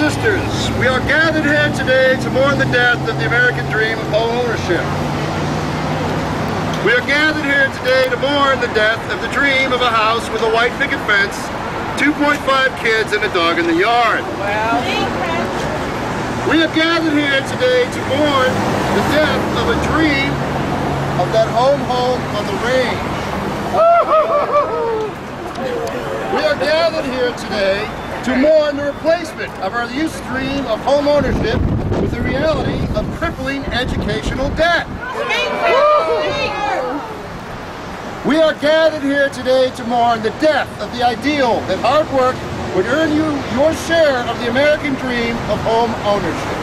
sisters, we are gathered here today to mourn the death of the American dream of home ownership. We are gathered here today to mourn the death of the dream of a house with a white picket fence, 2.5 kids, and a dog in the yard. We are gathered here today to mourn the death of a dream of that home on the range. We are gathered here today to mourn the replacement of our youth's dream of home ownership with the reality of crippling educational debt. We are gathered here today to mourn the death of the ideal that hard work would earn you your share of the American dream of home ownership.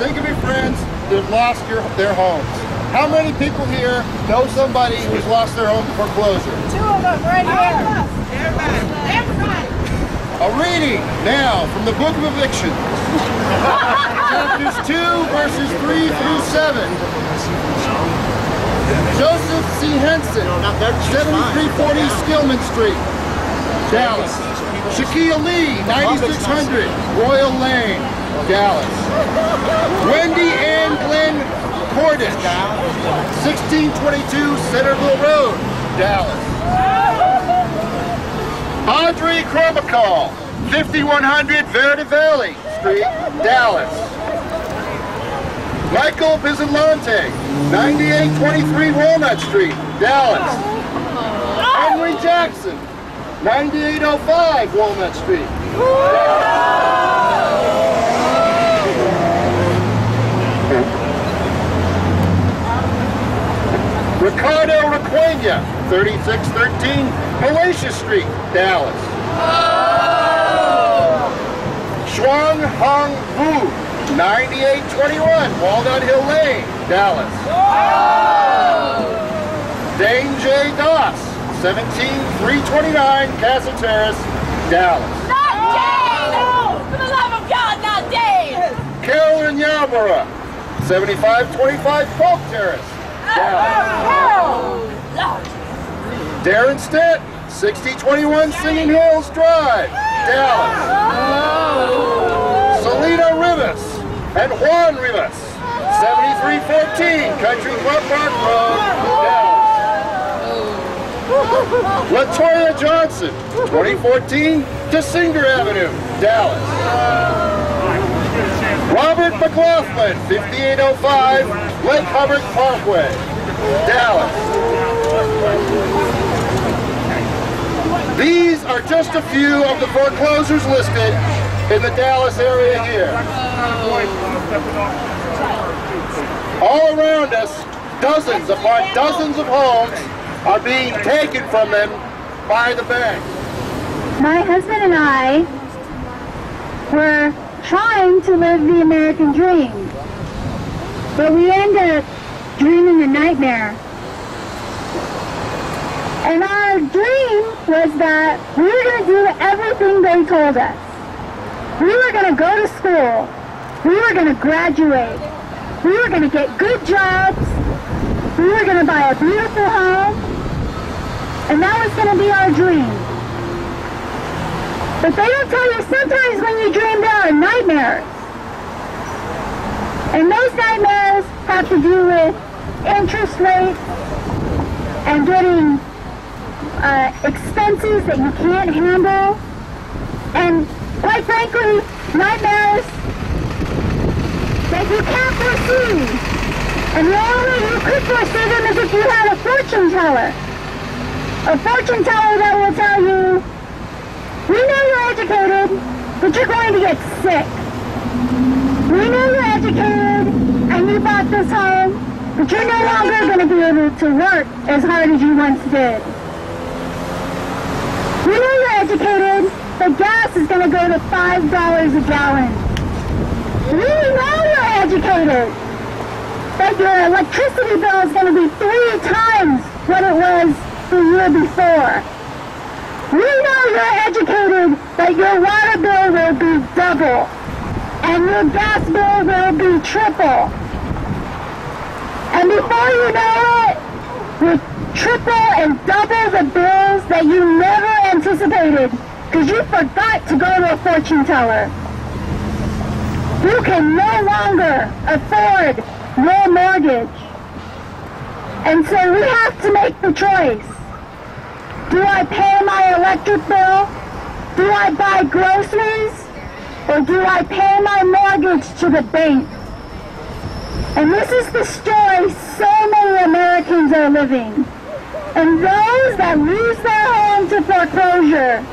Think of your friends that have lost their homes. How many people here know somebody who's lost their home to foreclosure? 2 of them right here. Everybody. A reading now from the Book of Eviction. Chapters 2, verses 3 through 7. Joseph C. Henson, 7340 Skillman Street, Dallas. Shaquille Lee, 9600 Royal Lane, Dallas. Wendy Ann Glenn Cordish, 1622 Centerville Road, Dallas. Audrey Cromacall, 5100 Verde Valley Street, Dallas. Michael Bizzolante, 9823 Walnut Street, Dallas. Henry Jackson, 9805 Walnut Street, Ricardo Requena, 3613 Malacia Street, Dallas. Shuang Hong Wu, 9821 Walnut Hill Lane, Dallas. Dane J. Doss, 17329 Castle Terrace, Dallas. Not Dane! No! For the love of God, not Dane! Carolyn Yarborough, 7525 Polk Terrace, Dallas. Darren Stitt, 6021 Singing Hills Drive, Dallas. Selena Rivas and Juan Rivas, 7314 Country Club Park Road, Dallas. Latoya Johnson, 2014 DeSinger Avenue, Dallas. Robert McLaughlin, 5805 Lake Hubbard Parkway, Dallas. These are just a few of the foreclosures listed in the Dallas area here. All around us, dozens upon dozens of homes are being taken from them by the bank. My husband and I were trying to live the American dream, but we ended up dreaming a nightmare. And our dream was that we were going to do everything they told us. We were going to go to school. We were going to graduate. We were going to get good jobs. We were going to buy a beautiful home. And that was going to be our dream. But they don't tell you sometimes when you dream there are nightmares. And those nightmares have to do with interest rates and getting expenses that you can't handle. And quite frankly, nightmares that you can't foresee. And the only way you could foresee them is if you had a fortune teller. A fortune teller that will tell you, we know you're educated, but you're going to get sick. We know you're educated and you bought this home, but you're no longer going to be able to work as hard as you once did. We know you're educated, but gas is going to go to $5 a gallon. We know you're educated, but your electricity bill is going to be 3 times what it was the year before. We know you're educated, but your water bill will be double, and your gas bill will be triple. And before you know it, with triple and double the bills that you never anticipated anticipated because you forgot to go to a fortune teller. You can no longer afford your mortgage. And so we have to make the choice. Do I pay my electric bill? Do I buy groceries? Or do I pay my mortgage to the bank? And this is the story so many Americans are living. And those that lose their home to foreclosure,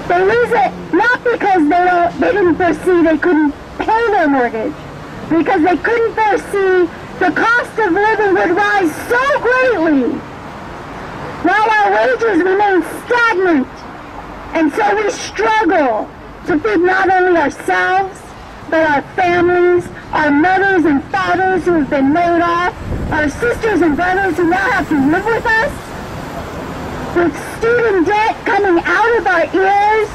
they lose it not because they didn't foresee they couldn't pay their mortgage, because they couldn't foresee the cost of living would rise so greatly, while our wages remain stagnant. And so we struggle to feed not only ourselves, but our families, our mothers and fathers who have been laid off, our sisters and brothers who now have to live with us, with student debt coming out of our ears.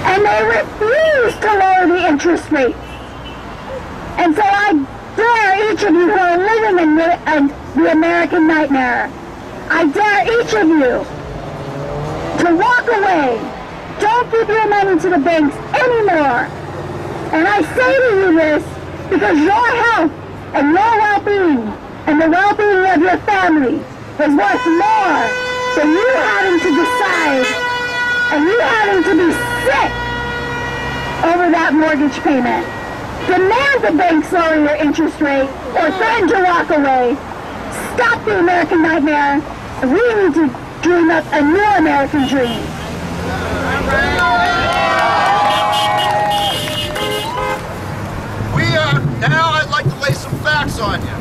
And they refuse to lower the interest rates. And so I dare each of you who are living in the American nightmare, I dare each of you to walk away. Don't give your money to the banks anymore. And I say to you this because your health and your well-being and the well-being of your family is worth more than you having to decide and you having to be sick over that mortgage payment. Demand the banks lower your interest rate or threaten to walk away. Stop the American nightmare. We need to dream up a new American dream. Now I'd like to lay some facts on you.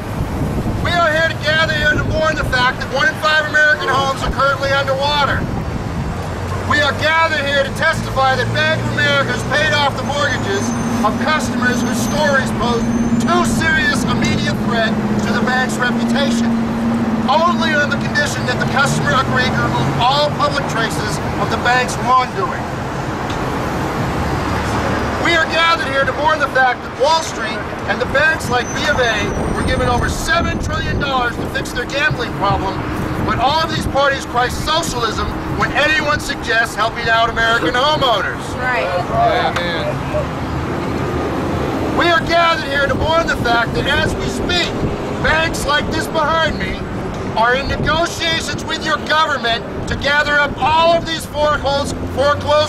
We are here to gather here to mourn the fact that 1 in 5 American homes are currently underwater. We are gathered here to testify that Bank of America has paid off the mortgages of customers whose stories pose too serious immediate threat to the bank's reputation, only on the condition that the customer agreed to remove all public traces of the bank's wrongdoing. We are gathered here to mourn the fact that Wall Street and the banks like B of A were given over $7 trillion to fix their gambling problem, but all of these parties cry socialism when anyone suggests helping out American homeowners. Right. Yeah, man. We are gathered here to mourn the fact that as we speak, banks like this behind me are in negotiations with your government to gather up all of these foreclosed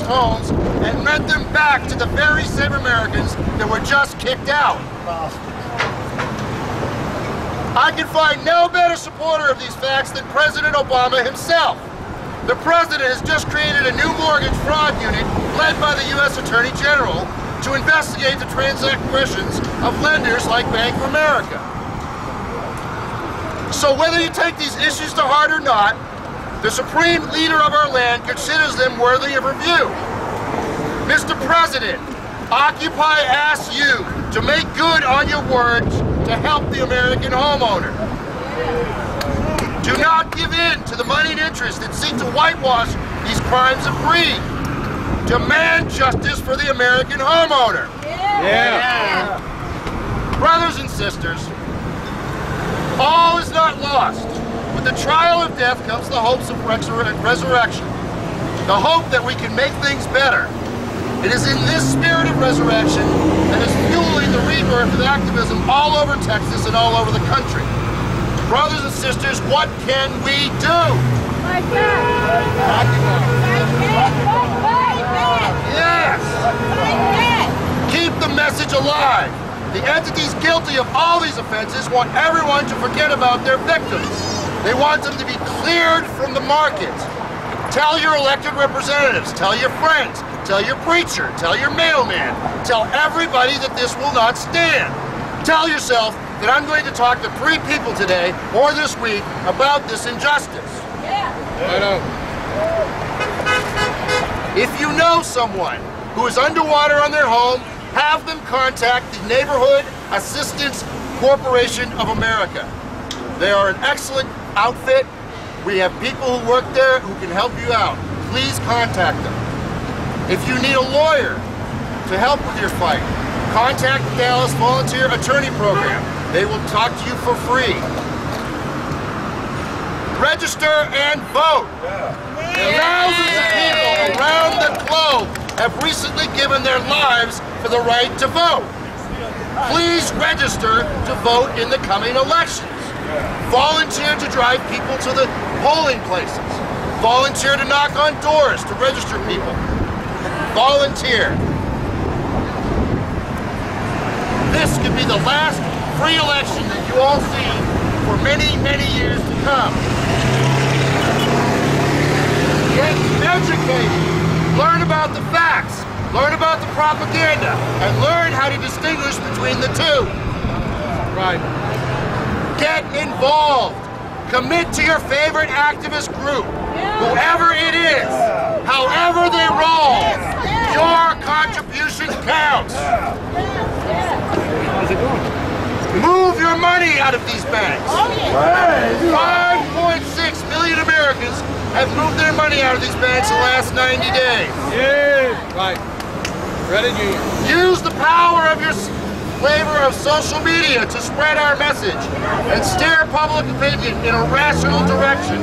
homes and rent them back to the very same Americans that were just kicked out. I can find no better supporter of these facts than President Obama himself. The President has just created a new mortgage fraud unit led by the U.S. Attorney General to investigate the transactions of lenders like Bank of America. So whether you take these issues to heart or not, the supreme leader of our land considers them worthy of review. Mr. President, Occupy asks you to make good on your words to help the American homeowner. Do not give in to the moneyed interests that seek to whitewash these crimes of greed. Demand justice for the American homeowner. Yeah. Brothers and sisters, all is not lost. With the trial of death comes the hopes of resurrection. The hope that we can make things better. It is in this spirit of resurrection that is fueling the rebirth of activism all over Texas and all over the country. Brothers and sisters, what can we do? Like that. Yes! Keep the message alive. The entities guilty of all these offenses want everyone to forget about their victims. They want them to be cleared from the market. Tell your elected representatives, tell your friends, tell your preacher, tell your mailman, tell everybody that this will not stand. Tell yourself that I'm going to talk to 3 people today or this week about this injustice. Yeah. If you know someone who is underwater on their home, have them contact the Neighborhood Assistance Corporation of America. They are an excellent outfit. We have people who work there who can help you out. Please contact them. If you need a lawyer to help with your fight, contact the Dallas Volunteer Attorney Program. They will talk to you for free. Register and vote. Thousands of people around the globe have recently given their lives for the right to vote. Please register to vote in the coming elections. Volunteer to drive people to the polling places. Volunteer to knock on doors to register people. Volunteer. This could be the last free election that you all see for many, many years to come. Get educated. Learn about the facts. Learn about the propaganda. And learn how to distinguish between the two. Right. Get involved. Commit to your favorite activist group. Whoever it is. However they roll. Your contribution counts. How's it going? Move your money out of these banks. 5.6 million Americans have moved their money out of these banks in the last 90 days. Yeah. Right. Credit union. Use the power of your flavor of social media to spread our message and steer public opinion in a rational direction.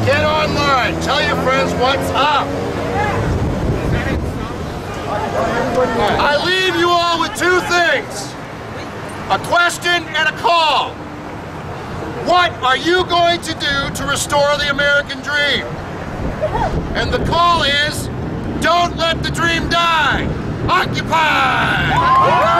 Get online. Tell your friends what's up. I leave you all with two things. A question and a call. What are you going to do to restore the American dream? And the call is, don't let the dream die. Occupy!